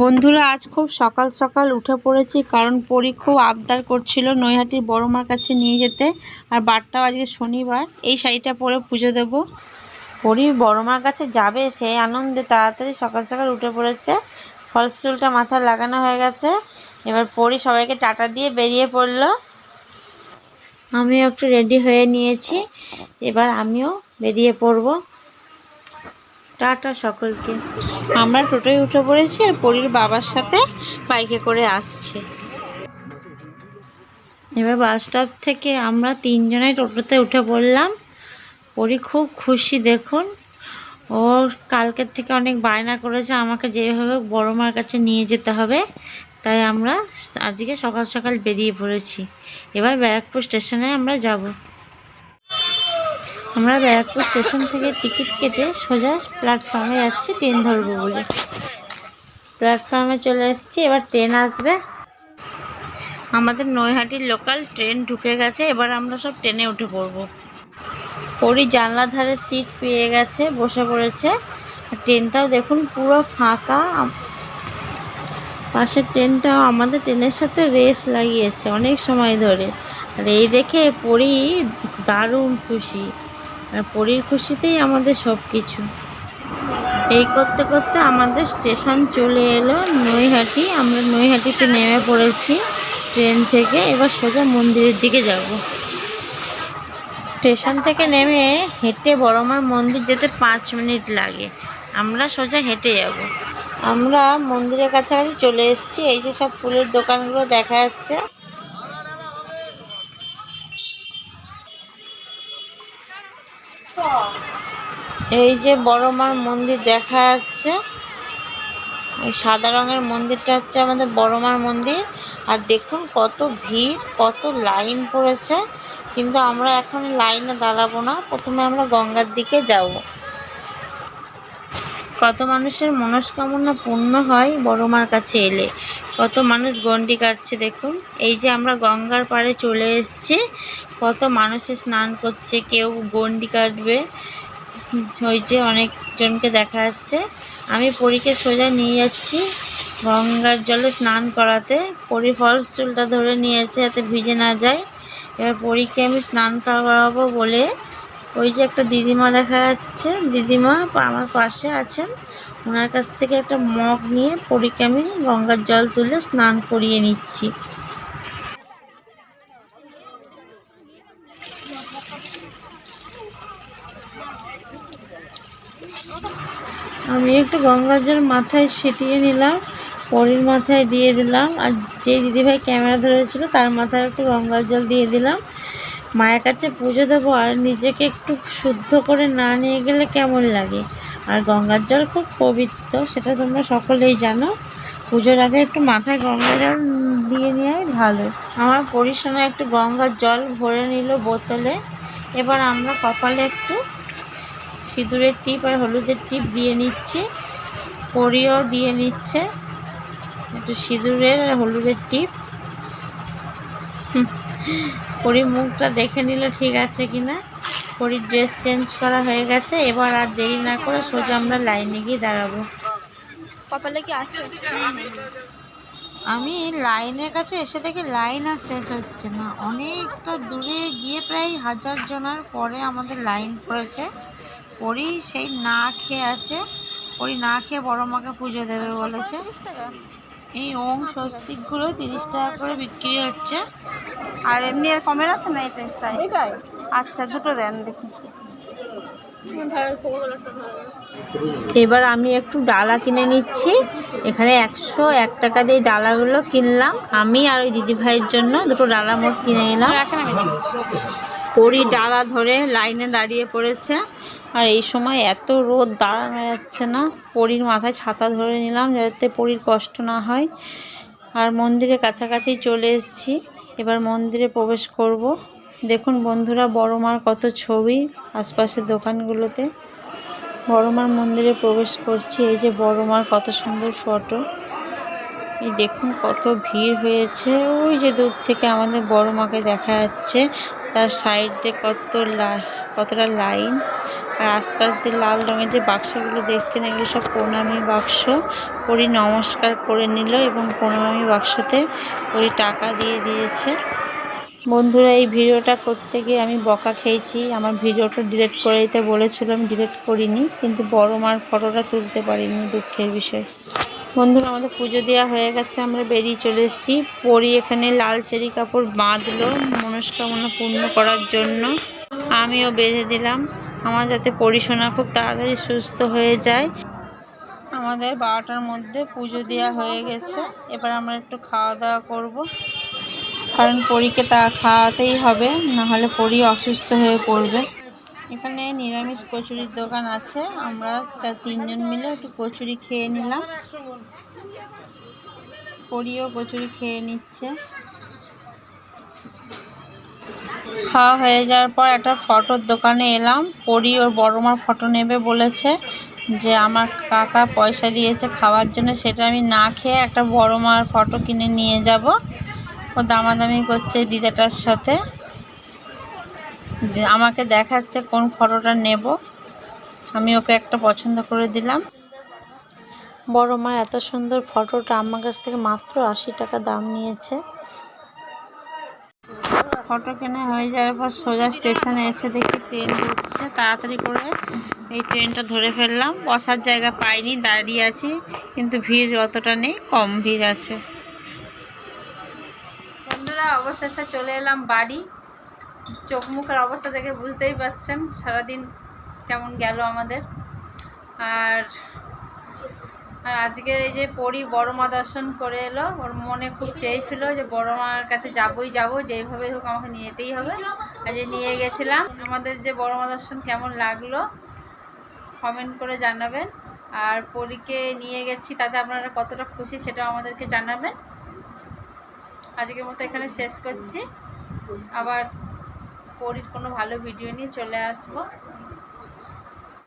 বন্ধুরা আজ খুব সকাল সকাল উঠে পড়েছি, কারণ পরি খুব আবদার করছিল নৈহাটির বড় মার কাছে নিয়ে যেতে। আর বারটাও আজকে শনিবার, এই শাড়িটা পরে পুজো দেব। পরি বড় মার কাছে যাবে, সেই আনন্দে তাড়াতাড়ি সকাল সকাল উঠে পড়েছে। ফলস চুলটা মাথায় লাগানো হয়ে গেছে। এবার পরি সবাইকে টাটা দিয়ে বেরিয়ে পড়লো। আমিও একটু রেডি হয়ে নিয়েছি, এবার আমিও বেরিয়ে পড়বো। টাটা সকলকে। আমরা টোটোয় উঠে পড়েছি, আর পরির বাবার সাথে বাইকে করে আসছে। এবার বাস স্টপ থেকে আমরা তিনজনাই টোটোতে উঠে পড়লাম। পরি খুব খুশি, দেখুন ও কালকের থেকে অনেক বায়না করেছে আমাকে যেভাবে বড় মার কাছে নিয়ে যেতে হবে। তাই আমরা আজকে সকাল সকাল বেরিয়ে পড়েছি। এবার ব্যারাকপুর স্টেশনে আমরা যাব। আমরা ব্যারাকপুর স্টেশন থেকে টিকিট কেটে সোজা প্ল্যাটফর্মে যাচ্ছি ট্রেন ধরবো বলে। প্ল্যাটফর্মে চলে এসেছি, এবার ট্রেন আসবে। আমাদের নৈহাটির লোকাল ট্রেন ঢুকে গেছে, এবার আমরা সব ট্রেনে উঠে পড়বো। পরি জানলার ধারে সিট পেয়ে গেছে, বসে পড়েছে। ট্রেনটাও দেখুন পুরো ফাঁকা। পাশের ট্রেনটাও আমাদের ট্রেনের সাথে রেস লাগিয়েছে অনেক সময় ধরে। আর এই দেখে পরি দারুণ খুশি, আর পরির খুশিতেই আমাদের সব কিছু। এই করতে করতে আমাদের স্টেশন চলে এলো নৈহাটি। আমরা নৈহাটিতে নেমে পড়েছি ট্রেন থেকে। এবার সোজা মন্দিরের দিকে যাব। স্টেশন থেকে নেমে হেঁটে বড় মার মন্দির যেতে 5 মিনিট লাগে। আমরা সোজা হেঁটে যাব। আমরা মন্দিরের কাছাকাছি চলে এসেছি। এই যে সব ফুলের দোকানগুলো দেখা যাচ্ছে। এই যে বড় মার মন্দির দেখা যাচ্ছে। এই সাদা রঙের মন্দিরটা হচ্ছে আমাদের বড় মার মন্দির। আর দেখুন কত ভিড়, কত লাইন পড়েছে। কিন্তু আমরা এখন লাইনে দাঁড়াবো না, প্রথমে আমরা গঙ্গার দিকে যাব। কত মানুষের মনস্কামনা পূর্ণ হয় বড় মার কাছে এলে। কত মানুষ গন্ডি কাটছে দেখুন। এই যে আমরা গঙ্গার পাড়ে চলে এসেছি। কত মানুষে স্নান করছে, কেউ গন্ডি কাটবে। ওই যে অনেকজনকে দেখা যাচ্ছে। আমি পরীকে সোজা নিয়ে যাচ্ছি গঙ্গার জলে স্নান করাতে। পরি ফলস চুলটা ধরে নিয়েছে যাতে ভিজে না যায়। এবার পরীকে আমি স্নান করাবো বলে ওই যে একটা দিদিমা দেখা যাচ্ছে, দিদিমা আমার পাশে আছেন। ওনার কাছ থেকে একটা মগ নিয়ে পরীকে আমি গঙ্গার জল তুলে স্নান করিয়ে নিচ্ছি। আমি একটু গঙ্গার জল মাথায় ছিটিয়ে নিলাম, পরির মাথায় দিয়ে দিলাম। আর যে দিদিভাই ক্যামেরা ধরেছিল তার মাথায় একটু গঙ্গার জল দিয়ে দিলাম। মায়ের কাছে পুজো দেবো, আর নিজেকে একটু শুদ্ধ করে না নিয়ে গেলে কেমন লাগে। আর গঙ্গার জল খুব পবিত্র, সেটা তোমরা সকলেই জানো। পুজোর আগে একটু মাথায় গঙ্গা জল দিয়ে নেওয়াই ভালো। আমার পরির একটু গঙ্গার জল ভরে নিল বোতলে। এবার আমরা কপালে একটু সিঁদুরের টিপ আর হলুদের টিপ দিয়ে নিচ্ছি। পরিও দিয়ে নিচ্ছে একটু সিঁদুরের আর হলুদের টিপ। পরি মুখটা দেখে নিল ঠিক আছে কিনা। পরির ড্রেস চেঞ্জ করা হয়ে গেছে। এবার আর দেরি না করে সোজা আমরা লাইনে গিয়ে দাঁড়াবো। কপালে কি আছে? আমি লাইনের কাছে এসে দেখি লাইন আর শেষ হচ্ছে না। অনেকটা দূরে গিয়ে প্রায় 1000 জনের পরে আমাদের লাইন পড়েছে। পরি সেই না খেয়ে আছে। পরি না খেয়ে বড় মাকে পুজো দেবে বলেছে। এই ওম স্বস্তিকগুলো 30 টাকা করে বিক্রি হচ্ছে। আর এমনি এর কমের আছে না? এটাই আচ্ছা, দুটো দেন দেখি। এবার আমি একটু ডালা কিনে নিচ্ছি। এখানে 101 টাকা দিয়ে ডালাগুলো কিনলাম। আমি আর ওই দিদিভাইয়ের জন্য দুটো ডালা মোট কিনে নিলাম। পরি ডালা ধরে লাইনে দাঁড়িয়ে পড়েছে। আর এই সময় এত রোদ, দাঁড়ানো যাচ্ছে না। পরির মাথায় ছাতা ধরে নিলাম যাতে পরির কষ্ট না হয়। আর মন্দিরের কাছাকাছি চলে এসেছি। এবার মন্দিরে প্রবেশ করব। দেখুন বন্ধুরা বড় মার কত ছবি আশপাশের দোকানগুলোতে। বড় মার মন্দিরে প্রবেশ করছি। এই যে বড় মার কত সুন্দর ফটো। এই দেখুন কত ভিড় হয়েছে। ওই যে দূর থেকে আমাদের বড় মাকে দেখা যাচ্ছে। তার সাইড দিয়ে কতটা লাইন। আর আশপাশ দিয়ে লাল রঙের যে বাক্সগুলো দেখছেন এগুলো সব প্রণামী বাক্স। পরি নমস্কার করে নিল এবং প্রণামী বাক্সতে পরি টাকা দিয়ে দিয়েছে। বন্ধুরা, এই ভিডিওটা করতে গিয়ে আমি বকা খেয়েছি। আমার ভিডিওটা ডিলিট করে দিতে বলেছিল, আমি ডিলিট করিনি, কিন্তু বড় মার ফটোটা তুলতে পারিনি, দুঃখের বিষয়। বন্ধুরা, আমাদের পুজো দেওয়া হয়ে গেছে, আমরা বেরিয়ে চলে এসেছি। পরি এখানে লাল চেরি কাপড় বাঁধলো মনস্কামনা পূর্ণ করার জন্য, আমিও বেঁধে দিলাম আমার যাতে পরিশোনা খুব তাড়াতাড়ি সুস্থ হয়ে যায়। আমাদের 12টার মধ্যে পুজো দেওয়া হয়ে গেছে। এবার আমরা একটু খাওয়া দাওয়া করব, কারণ পরীকে তা খাওয়াতেই হবে, নাহলে পরি অসুস্থ হয়ে পড়বে। এখানে নিরামিষ কচুরির দোকান আছে, আমরা 3জন মিলে একটু কচুরি খেয়ে নিলাম। পরিও কচুরি খেয়ে নিচ্ছে। খাওয়া হয়ে যাওয়ার পর একটা ফটোর দোকানে এলাম। পরি ওর বড় মার ফটো নেবে বলেছে, যে আমার কাকা পয়সা দিয়েছে খাওয়ার জন্য, সেটা আমি না খেয়ে একটা বড় মার ফটো কিনে নিয়ে যাব। ও দামাদামি করছে দিদাটার সাথে, আমাকে দেখাচ্ছে কোন ফটোটা নেব। আমি ওকে একটা পছন্দ করে দিলাম। বড় মা এত সুন্দর ফটোটা আমার কাছ থেকে মাত্র 80 টাকা দাম নিয়েছে। ফটো কেনা হয়ে যাওয়ার পর সোজা স্টেশনে এসে দেখি ট্রেন ঢুকছে। তাড়াতাড়ি করে এই ট্রেনটা ধরে ফেললাম। বসার জায়গা পাইনি, দাঁড়িয়ে আছি, কিন্তু ভিড় অতটা নেই, কম ভিড় আছে। বন্ধুরা, অবশেষে চলে এলাম বাড়ি। চোখ মুখের অবস্থা দেখে বুঝতেই পারছেন সারাদিন কেমন গেল আমাদের। আর আজকের এই যে পরি বড় মা দর্শন করে এলো, ওর মনে খুব চেয়েছিল যে বড় মার কাছে যাবই যাব, যেইভাবে হোক আমাকে নিয়ে যেতেই হবে। আজ নিয়ে গেছিলাম। আমাদের যে বড় মা দর্শন কেমন লাগলো কমেন্ট করে জানাবেন। আর পরিকে নিয়ে গেছি, তাতে আপনারা কতটা খুশি সেটাও আমাদেরকে জানাবেন। আজকের মতো এখানে শেষ করছি, আবার পরির কোনো ভালো ভিডিও নিয়ে চলে আসবো।